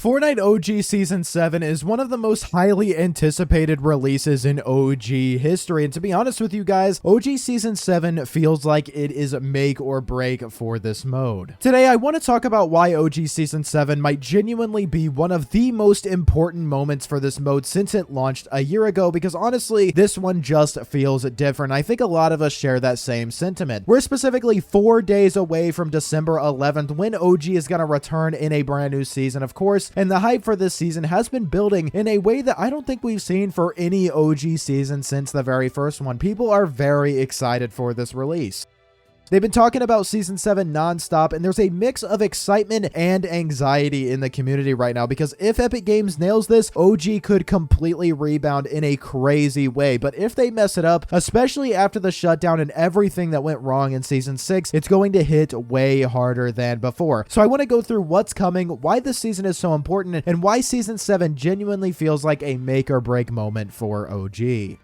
Fortnite OG Season 7 is one of the most highly anticipated releases in OG history, and to be honest with you guys, OG Season 7 feels like it is make or break for this mode. Today, I want to talk about why OG Season 7 might genuinely be one of the most important moments for this mode since it launched a year ago, because honestly, this one just feels different. I think a lot of us share that same sentiment. We're specifically 4 days away from December 11th, when OG is going to return in a brand new season, of course. And the hype for this season has been building in a way that I don't think we've seen for any OG season since the very first one. People are very excited for this release. They've been talking about Season 7 nonstop, and there's a mix of excitement and anxiety in the community right now, because if Epic Games nails this, OG could completely rebound in a crazy way. But if they mess it up, especially after the shutdown and everything that went wrong in Season 6, it's going to hit way harder than before. So I want to go through what's coming, why this season is so important, and why Season 7 genuinely feels like a make or break moment for OG.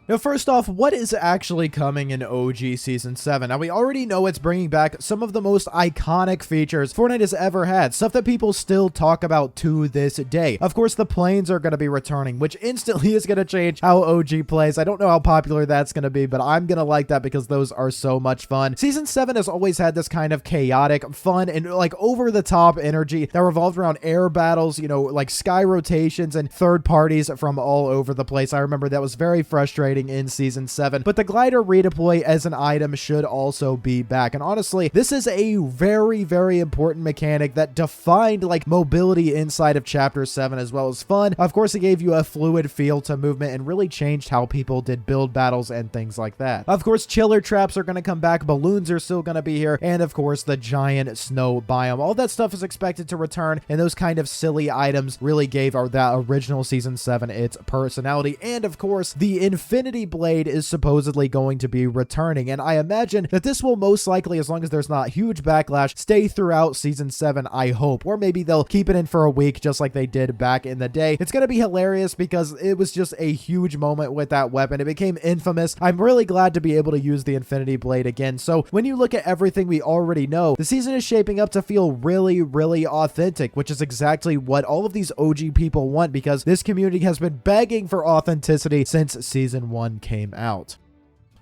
Now, first off, what is actually coming in OG Season 7? Now, we already know it's bringing back some of the most iconic features Fortnite has ever had, stuff that people still talk about to this day. Of course, the planes are going to be returning, which instantly is going to change how OG plays. I don't know how popular that's going to be, but I'm going to like that because those are so much fun. Season 7 has always had this kind of chaotic, fun, and like over-the-top energy that revolved around air battles, you know, like sky rotations and third parties from all over the place. I remember that was very frustrating in Season 7, but the glider redeploy as an item should also be back. And honestly, this is a very, very important mechanic that defined like mobility inside of Chapter 7 as well as fun. Of course, it gave you a fluid feel to movement and really changed how people did build battles and things like that. Of course, chiller traps are going to come back, balloons are still going to be here, and of course, the giant snow biome. All that stuff is expected to return, and those kind of silly items really gave that original Season 7 its personality. And of course, the Infinity Blade is supposedly going to be returning, and I imagine that this will most likely, as long as there's not huge backlash, stay throughout Season 7, I hope. Or maybe they'll keep it in for a week just like they did back in the day. It's going to be hilarious because it was just a huge moment with that weapon. It became infamous. I'm really glad to be able to use the Infinity Blade again. So when you look at everything we already know, the season is shaping up to feel really, really authentic, which is exactly what all of these OG people want, because this community has been begging for authenticity since Season 1 came out.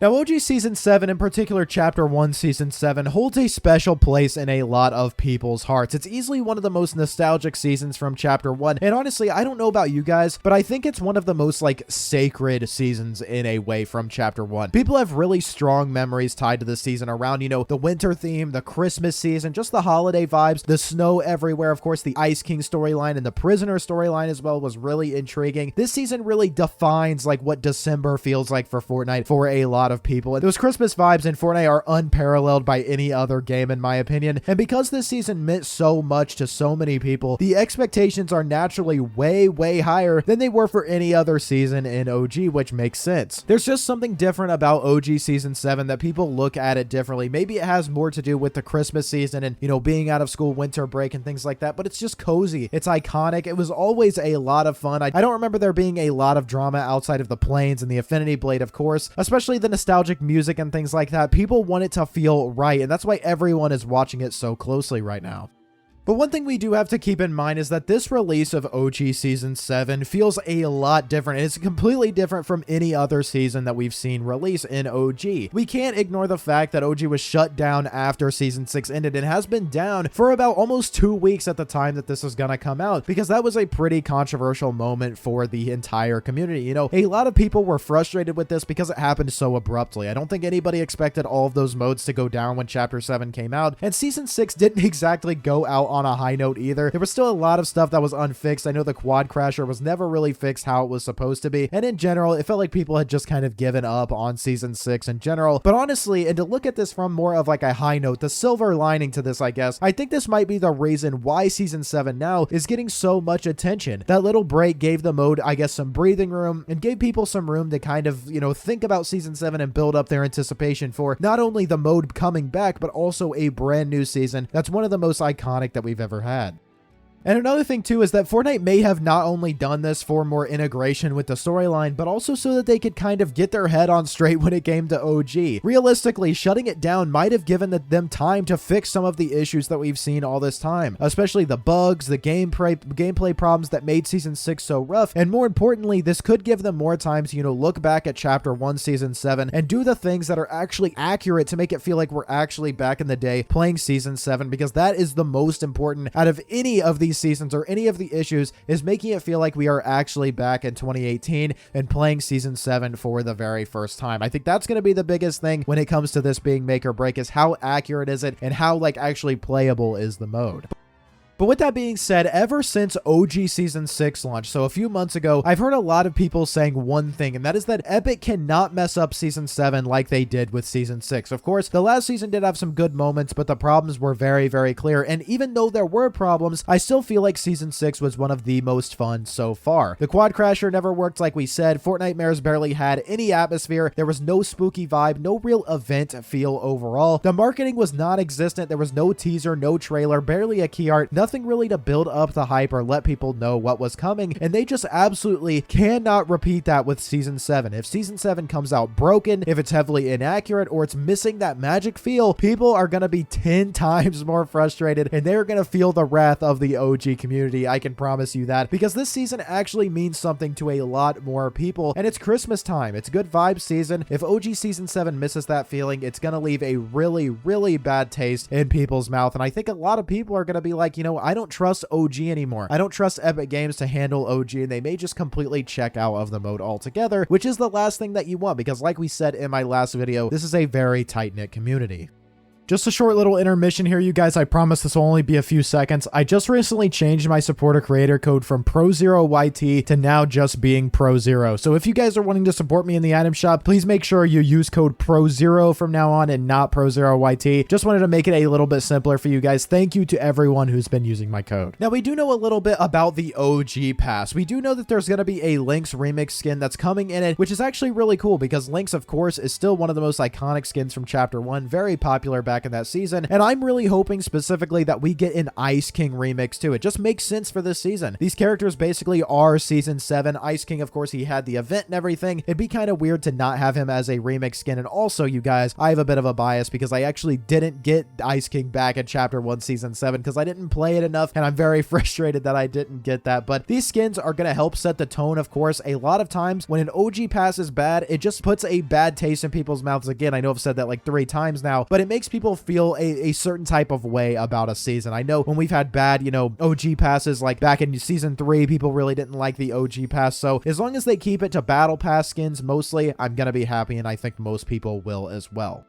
Now, OG Season 7, in particular Chapter 1 Season 7, holds a special place in a lot of people's hearts. It's easily one of the most nostalgic seasons from Chapter 1, and honestly, I don't know about you guys, but I think it's one of the most, like, sacred seasons in a way from Chapter 1. People have really strong memories tied to the season around, you know, the winter theme, the Christmas season, just the holiday vibes, the snow everywhere. Of course, the Ice King storyline and the Prisoner storyline as well was really intriguing. This season really defines, like, what December feels like for Fortnite for a lot of people. And those Christmas vibes in Fortnite are unparalleled by any other game, in my opinion. And because this season meant so much to so many people, the expectations are naturally way, way higher than they were for any other season in OG, which makes sense. There's just something different about OG Season 7 that people look at it differently. Maybe it has more to do with the Christmas season and, you know, being out of school, winter break and things like that, but it's just cozy. It's iconic. It was always a lot of fun. I don't remember there being a lot of drama outside of the planes and the Infinity Blade, of course, especially the nostalgic music and things like that. People want it to feel right, and that's why everyone is watching it so closely right now. But one thing we do have to keep in mind is that this release of OG Season 7 feels a lot different. It's completely different from any other season that we've seen release in OG. We can't ignore the fact that OG was shut down after Season 6 ended and has been down for about almost 2 weeks at the time that this is gonna come out, because that was a pretty controversial moment for the entire community. You know, a lot of people were frustrated with this because it happened so abruptly. I don't think anybody expected all of those modes to go down when Chapter 7 came out, and Season 6 didn't exactly go out on a high note either. There was still a lot of stuff that was unfixed. I know the quad crasher was never really fixed how it was supposed to be, and in general, it felt like people had just kind of given up on Season 6 in general. But honestly, and to look at this from more of like a high note, the silver lining to this, I guess, I think this might be the reason why Season 7 now is getting so much attention. That little break gave the mode, I guess, some breathing room and gave people some room to kind of, you know, think about Season 7 and build up their anticipation for not only the mode coming back, but also a brand new season that's one of the most iconic that we've ever had. And another thing too is that Fortnite may have not only done this for more integration with the storyline, but also so that they could kind of get their head on straight when it came to OG. Realistically, shutting it down might have given them time to fix some of the issues that we've seen all this time, especially the bugs, the gameplay problems that made Season 6 so rough, and more importantly, this could give them more time to, look back at Chapter 1, Season 7, and do the things that are actually accurate to make it feel like we're actually back in the day playing Season 7, because that is the most important out of any of these seasons or any of the issues, is making it feel like we are actually back in 2018 and playing Season 7 for the very first time. I think that's going to be the biggest thing when it comes to this being make or break, is how accurate is it and how actually playable is the mode. But with that being said, ever since OG Season 6 launched, so a few months ago, I've heard a lot of people saying one thing, and that is that Epic cannot mess up Season 7 like they did with Season 6. Of course, the last season did have some good moments, but the problems were very, very clear, and even though there were problems, I still feel like Season 6 was one of the most fun so far. The Quad Crasher never worked like we said, Fortnitemares barely had any atmosphere, there was no spooky vibe, no real event feel overall. The marketing was non-existent, there was no teaser, no trailer, barely a key art, nothing really to build up the hype or let people know what was coming, and they just absolutely cannot repeat that with Season 7. If Season 7 comes out broken, if it's heavily inaccurate, or it's missing that magic feel, people are going to be 10 times more frustrated, and they're going to feel the wrath of the OG community. I can promise you that, because this season actually means something to a lot more people, and it's Christmas time. It's good vibe season. If OG Season 7 misses that feeling, it's going to leave a really, really bad taste in people's mouth, and I think a lot of people are going to be like, I don't trust OG anymore. I don't trust Epic Games to handle OG, and they may just completely check out of the mode altogether, which is the last thing that you want, because like we said in my last video, this is a very tight-knit community. Just a short little intermission here, you guys. I promise this will only be a few seconds. I just recently changed my supporter creator code from ProzeroYT to now just being Prozero. So if you guys are wanting to support me in the item shop, please make sure you use code Prozero from now on and not ProzeroYT. Just wanted to make it a little bit simpler for you guys. Thank you to everyone who's been using my code. Now, we do know a little bit about the OG pass. We do know that there's going to be a Lynx remix skin that's coming in it, which is actually really cool because Lynx, of course, is still one of the most iconic skins from Chapter 1. Very popular back in that season, and I'm really hoping specifically that we get an Ice King remix too. It just makes sense for this season. These characters basically are Season 7. Ice King, of course, he had the event and everything. It'd be kind of weird to not have him as a remix skin. And also, you guys, I have a bit of a bias because I actually didn't get Ice King back in Chapter 1 Season 7 because I didn't play it enough, and I'm very frustrated that I didn't get that. But these skins are going to help set the tone, of course. A lot of times when an OG pass is bad, it just puts a bad taste in people's mouths. Again, I know I've said that like 3 times now, but it makes people feel a certain type of way about a season. I know when we've had bad, OG passes, like back in Season 3, people really didn't like the OG pass. So as long as they keep it to battle pass skins mostly, I'm going to be happy, and I think most people will as well.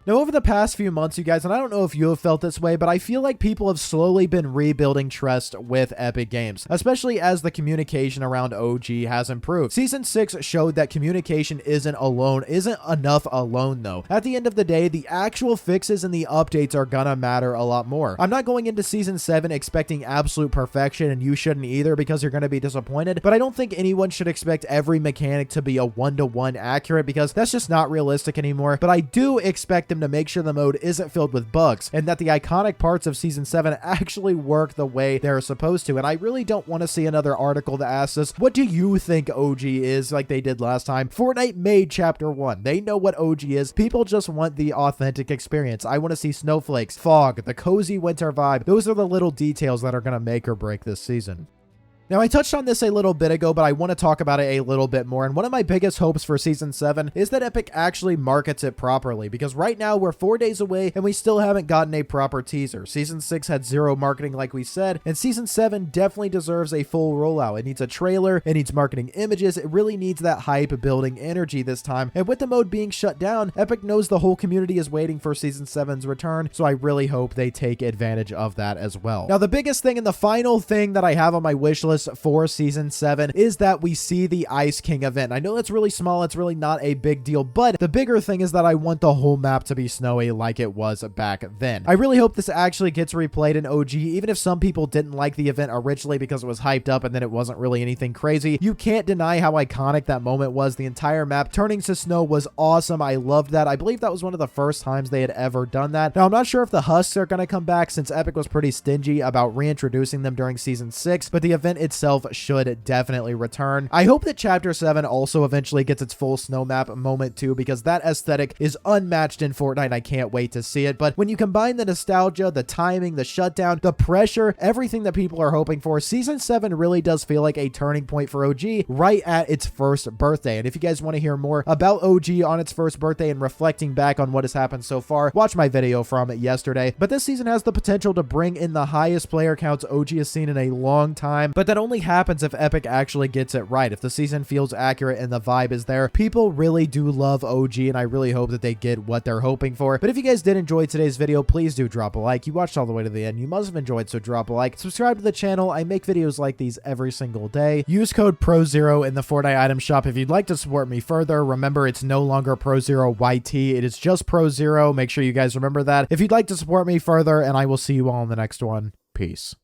Now, over the past few months, you guys, and I don't know if you have felt this way, but I feel like people have slowly been rebuilding trust with Epic Games, especially as the communication around OG has improved. Season 6 showed that communication isn't enough alone, though. At the end of the day, the actual fixes and the updates are gonna matter a lot more. I'm not going into Season 7 expecting absolute perfection, and you shouldn't either because you're gonna be disappointed, but I don't think anyone should expect every mechanic to be a one-to-one accurate because that's just not realistic anymore, but I do expect them to make sure the mode isn't filled with bugs and that the iconic parts of Season 7 actually work the way they're supposed to. And I really don't want to see another article that asks us, what do you think OG is, like they did last time? Fortnite made Chapter 1. They know what OG is. People just want the authentic experience. I want to see snowflakes, fog, the cozy winter vibe. Those are the little details that are going to make or break this season. Now, I touched on this a little bit ago, but I want to talk about it a little bit more. And one of my biggest hopes for Season 7 is that Epic actually markets it properly, because right now we're 4 days away and we still haven't gotten a proper teaser. Season 6 had 0 marketing like we said, and Season 7 definitely deserves a full rollout. It needs a trailer, it needs marketing images, it really needs that hype building energy this time. And with the mode being shut down, Epic knows the whole community is waiting for Season 7's return, so I really hope they take advantage of that as well. Now, the biggest thing and the final thing that I have on my wish list catalyst for season 7 is that we see the Ice King event. I know that's really small, it's really not a big deal, but the bigger thing is that I want the whole map to be snowy like it was back then. I really hope this actually gets replayed in OG, even if some people didn't like the event originally because it was hyped up and then it wasn't really anything crazy. You can't deny how iconic that moment was. The entire map turning to snow was awesome. I loved that. I believe that was one of the first times they had ever done that. Now, I'm not sure if the husks are going to come back since Epic was pretty stingy about reintroducing them during season 6, but the event itself should definitely return. I hope that chapter 7 also eventually gets its full snow map moment too, because that aesthetic is unmatched in Fortnite. I can't wait to see it. But when you combine the nostalgia, the timing, the shutdown, the pressure, everything that people are hoping for, season 7 really does feel like a turning point for OG right at its first birthday. And if you guys want to hear more about OG on its first birthday and reflecting back on what has happened so far, watch my video from yesterday. But this season has the potential to bring in the highest player counts OG has seen in a long time, but that only happens if Epic actually gets it right. If the season feels accurate and the vibe is there, people really do love OG, and I really hope that they get what they're hoping for. But if you guys did enjoy today's video, please do drop a like. You watched all the way to the end. You must have enjoyed, so drop a like. Subscribe to the channel. I make videos like these every single day. Use code Prozero in the Fortnite item shop if you'd like to support me further. Remember, it's no longer Prozero YT. It is just Prozero. Make sure you guys remember that if you'd like to support me further, and I will see you all in the next one. Peace.